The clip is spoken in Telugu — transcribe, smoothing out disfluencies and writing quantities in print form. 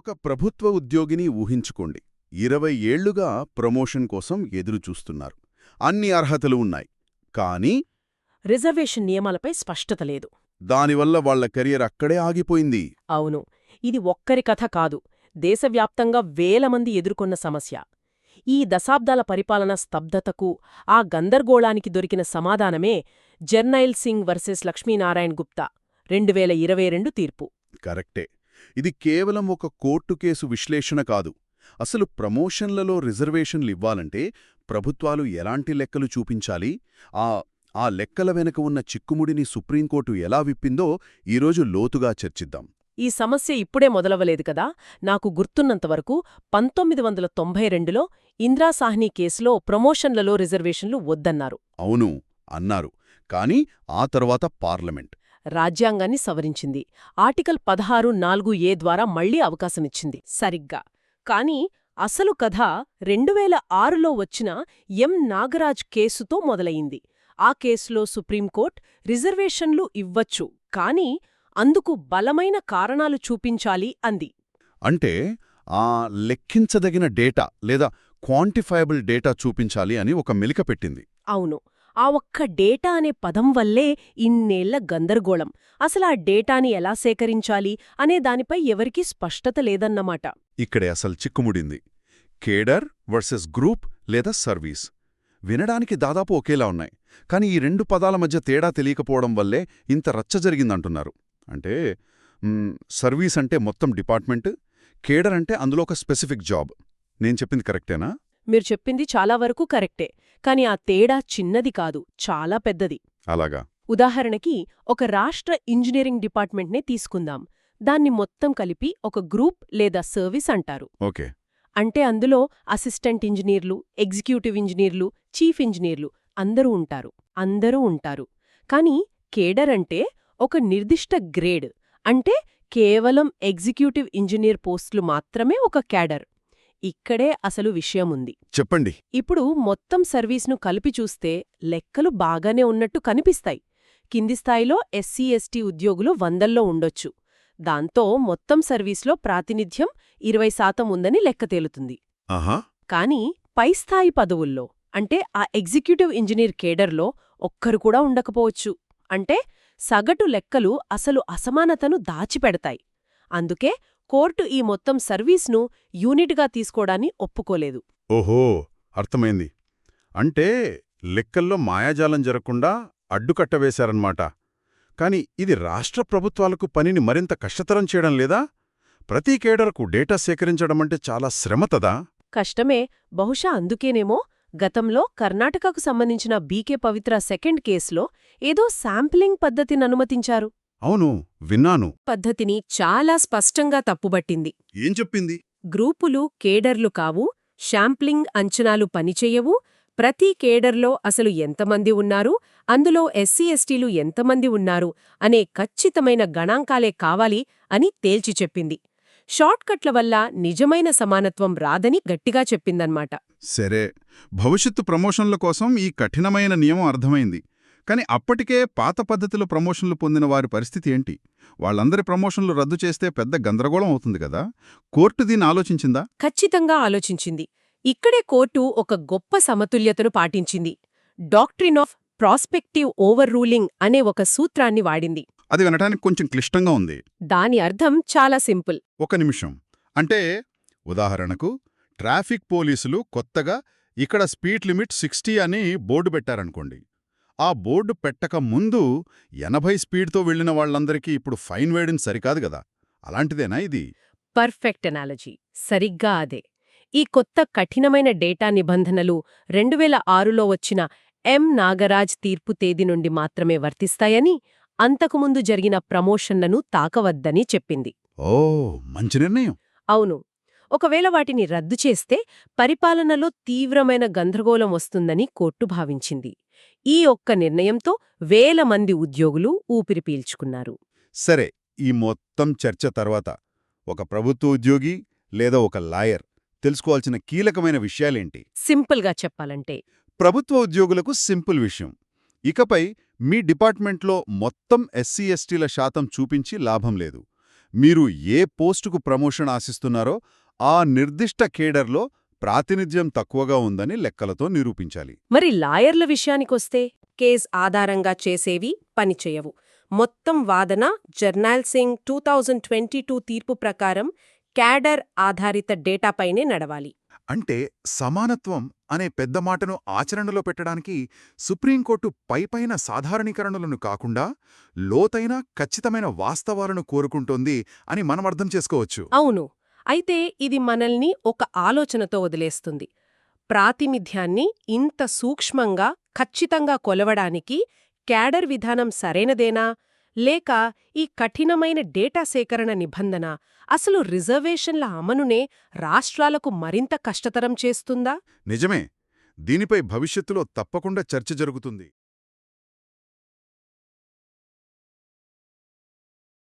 ఒక ప్రభుత్వ ఉద్యోగిని ఊహించుకోండి. 20 ఏళ్లుగా ప్రమోషన్ కోసం ఎదురుచూస్తున్నారు. అన్ని అర్హతలు ఉన్నాయి. కానీ రిజర్వేషన్ నియమాలపై స్పష్టత లేదు. దానివల్ల వాళ్ల కెరియర్ అక్కడే ఆగిపోయింది. అవును, ఇది ఒక్కరి కథ కాదు, దేశవ్యాప్తంగా వేల మంది ఎదుర్కొన్న సమస్య. ఈ దశాబ్దాల పరిపాలన స్తబ్దతకు, ఆ గందరగోళానికి దొరికిన సమాధానమే జర్నైల్ సింగ్ వర్సెస్ లక్ష్మీనారాయణ్ గుప్తా 2022 తీర్పు. కరెక్టే. ఇది కేవలం ఒక కోర్టు కేసు విశ్లేషణ కాదు. అసలు ప్రమోషన్లలో రిజర్వేషన్లివ్వాలంటే ప్రభుత్వాలు ఎలాంటి లెక్కలు చూపించాలి, ఆ లెక్కల వెనుక ఉన్న చిక్కుముడిని సుప్రీంకోర్టు ఎలా విప్పిందో ఈరోజు లోతుగా చర్చిద్దాం. ఈ సమస్య ఇప్పుడే మొదలవలేదు కదా. నాకు గుర్తున్నంతవరకు 1992లో ఇందిరా సాహ్ని కేసులో ప్రమోషన్లలో రిజర్వేషన్లు వద్దన్నారు. అవును అన్నారు. కానీ ఆ తర్వాత పార్లమెంట్ రాజ్యాంగాన్ని సవరించింది. ఆర్టికల్ 16(4)(a) ద్వారా మళ్లీ అవకాశమిచ్చింది. సరిగ్గా. కానీ అసలు కథ 2006లో వచ్చిన ఎం నాగరాజ్ కేసుతో మొదలయింది. ఆ కేసులో సుప్రీంకోర్టు రిజర్వేషన్లు ఇవ్వచ్చు, కానీ అందుకు బలమైన కారణాలు చూపించాలి అంది. అంటే లెక్కించదగిన డేటా లేదా క్వాంటిఫైయబుల్ డేటా చూపించాలి అని ఒక మెలిక పెట్టింది. అవును, ఆ ఒక్క డేటా అనే పదం వల్లే ఇన్నేళ్ల గందరగోళం. అసలా డేటాని ఎలా సేకరించాలి అనే దానిపై ఎవరికీ స్పష్టత లేదన్నమాట. ఇక్కడే అసలు చిక్కుముడింది. కేడర్ వర్సెస్ గ్రూప్ లేదా సర్వీస్ వినడానికి దాదాపు ఒకేలా ఉన్నాయి. కానీ ఈ రెండు పదాల మధ్య తేడా తెలియకపోవడం వల్లే ఇంత రచ్చ జరిగిందంటున్నారు. అంటే సర్వీస్ అంటే మొత్తం డిపార్ట్మెంట్, కేడర్ అంటే అందులో ఒక స్పెసిఫిక్ జాబ్. నేను చెప్పింది కరెక్టేనా? మీరు చెప్పింది చాలా వరకు కరెక్టే, కాని ఆ తేడా చిన్నది కాదు, చాలా పెద్దది. అలాగా? ఉదాహరణకి ఒక రాష్ట్ర ఇంజనీరింగ్ డిపార్ట్మెంట్నే తీసుకుందాం. దాన్ని మొత్తం కలిపి ఒక గ్రూప్ లేదా సర్వీస్ అంటారు. ఓకే. అంటే అందులో అసిస్టెంట్ ఇంజనీర్లు, ఎగ్జిక్యూటివ్ ఇంజనీర్లు, చీఫ్ ఇంజనీర్లు అందరూ ఉంటారు. కాని కేడర్ అంటే ఒక నిర్దిష్ట గ్రేడ్, అంటే కేవలం ఎగ్జిక్యూటివ్ ఇంజనీర్ పోస్టులు మాత్రమే ఒక క్యాడర్. ఇక్కడే అసలు విషయముంది. చెప్పండి. ఇప్పుడు మొత్తం సర్వీస్ను కలిపి చూస్తే లెక్కలు బాగానే ఉన్నట్టు కనిపిస్తాయి. కింది స్థాయిలో ఎస్సీ ఎస్టీ ఉద్యోగులు 100ల్లో ఉండొచ్చు. దాంతో మొత్తం సర్వీస్లో ప్రాతినిధ్యం 20% ఉందని లెక్క తేలుతుంది. కాని పైస్థాయి పదవుల్లో, అంటే ఆ ఎగ్జిక్యూటివ్ ఇంజనీర్ కేడర్లో ఒక్కరు కూడా ఉండకపోవచ్చు. అంటే సగటు లెక్కలు అసలు అసమానతను దాచిపెడతాయి. అందుకే కోర్టు ఈ మొత్తం సర్వీస్ను యూనిట్గా తీసుకోవడాన్ని ఒప్పుకోలేదు. ఓహో, అర్థమైంది. అంటే లెక్కల్లో మాయాజాలం జరగకుండా అడ్డుకట్టవేశారన్నమాట. కాని ఇది రాష్ట్ర ప్రభుత్వాలకు పనిని మరింత కష్టతరం చేయడం లేదా? ప్రతి కేడర్కు డేటా సేకరించడమంటే చాలా శ్రమతదా? కష్టమే. బహుశా అందుకేనేమో గతంలో కర్ణాటకకు సంబంధించిన బీకే పవిత్ర సెకండ్ కేసులో ఏదో శాంప్లింగ్ పద్ధతిని అనుమతించారు. అవును, విన్నాను. పద్ధతిని చాలా స్పష్టంగా తప్పుబట్టింది. ఏం చెప్పింది? గ్రూపులు కేడర్లు కావు, శాంప్లింగ్ అంచనాలు పనిచెయ్యవు, ప్రతి కేడర్లో అసలు ఎంతమంది ఉన్నారు, అందులో ఎస్సీ ఎస్టీలు ఎంతమంది ఉన్నారు అనే ఖచ్చితమైన గణాంకాలే కావాలి అని తేల్చి చెప్పింది. షార్ట్కట్ల వల్ల నిజమైన సమానత్వం రాదని గట్టిగా చెప్పిందన్నమాట. సరే, భవిష్యత్తు ప్రమోషన్ల కోసం ఈ కఠినమైన నియమం అర్థమైంది. కాని అప్పటికే పాత పద్ధతిలో ప్రమోషన్లు పొందిన వారి పరిస్థితి ఏంటి? వాళ్ళందరి ప్రమోషన్లు రద్దు చేస్తే పెద్ద గందరగోళం అవుతుంది కదా. కోర్టు దీన్ని ఆలోచించిందా? ఖచ్చితంగా ఆలోచించింది. ఇక్కడే కోర్టు ఒక గొప్ప సమతుల్యతను పాటించింది. Doctrine of prospective overruling అనే ఒక సూత్రాన్ని వాడింది. అది వినటానికి కొంచెం క్లిష్టంగా ఉంది. దాని అర్థం చాలా సింపుల్. ఒక నిమిషం. అంటే ఉదాహరణకు ట్రాఫిక్ పోలీసులు కొత్తగా ఇక్కడ స్పీడ్ లిమిట్ 60 అని బోర్డు పెట్టారనుకోండి. ఆ బోర్డు పెట్టక ముందు 80 స్పీడ్తో వెళ్లిన వాళ్లందరికీ ఇప్పుడు ఫైన్ వేయడం సరికాదు గదా. అలాంటిదేనా ఇది? Perfect analogy. సరిగ్గా అదే. ఈ కొత్త కఠినమైన డేటా నిబంధనలు 2006లో వచ్చిన ఎం నాగరాజ్ తీర్పు తేదీ నుండి మాత్రమే వర్తిస్తాయని, అంతకుముందు జరిగిన ప్రమోషన్లను తాకవద్దని చెప్పింది. ఓ, మంచి నిర్ణయం. అవును. ఒకవేళ వాటిని రద్దు చేస్తే పరిపాలనలో తీవ్రమైన గందరగోళం వస్తుందని కోర్టు భావించింది. ఈ ఒక్క నిర్ణయంతో వేల మంది ఉద్యోగులు ఊపిరి పీల్చుకున్నారు. సరే, ఈ మొత్తం చర్చ తర్వాత ఒక ప్రభుత్వ ఉద్యోగి లేదా ఒక లాయర్ తెలుసుకోవాల్సిన కీలకమైన విషయాలేంటి? సింపుల్గా చెప్పాలంటే, ప్రభుత్వ ఉద్యోగులకు సింపుల్ విషయం. ఇకపై మీ డిపార్ట్మెంట్లో మొత్తం ఎస్సీ ఎస్టీల శాతం చూపించి లాభం లేదు. మీరు ఏ పోస్టుకు ప్రమోషన్ ఆశిస్తున్నారో ఆ నిర్దిష్ట కేడర్లో ప్రాతినిధ్యం తక్కువగా ఉందని లెక్కలతో నిరూపించాలి. మరి లాయర్ల విషయానికొస్తే కేస్ ఆధారంగా చేసేవి పనిచేయవు. మొత్తం వాదన జర్నల్ సింగ్ 2022 తీర్పు ప్రకారం క్యాడర్ ఆధారిత డేటాపైనే నడవాలి. అంటే సమానత్వం అనే పెద్ద మాటను ఆచరణలో పెట్టడానికి సుప్రీంకోర్టు పైపైన సాధారణీకరణలను కాకుండా లోతైన ఖచ్చితమైన వాస్తవాలను కోరుకుంటోంది అని మనం అర్థం చేసుకోవచ్చు. అవును. అయితే ఇది మనల్ని ఒక ఆలోచనతో వదిలేస్తుంది. ప్రాతినిధ్యాన్ని ఇంత సూక్ష్మంగా ఖచ్చితంగా కొలవడానికి క్యాడర్ విధానం సరైనదేనా, లేక ఈ కఠినమైన డేటా సేకరణ నిబంధన అసలు రిజర్వేషన్ల అమలునే రాష్ట్రాలకు మరింత కష్టతరం చేస్తుందా? నిజమే. దీనిపై భవిష్యత్తులో తప్పకుండా చర్చ జరుగుతుంది.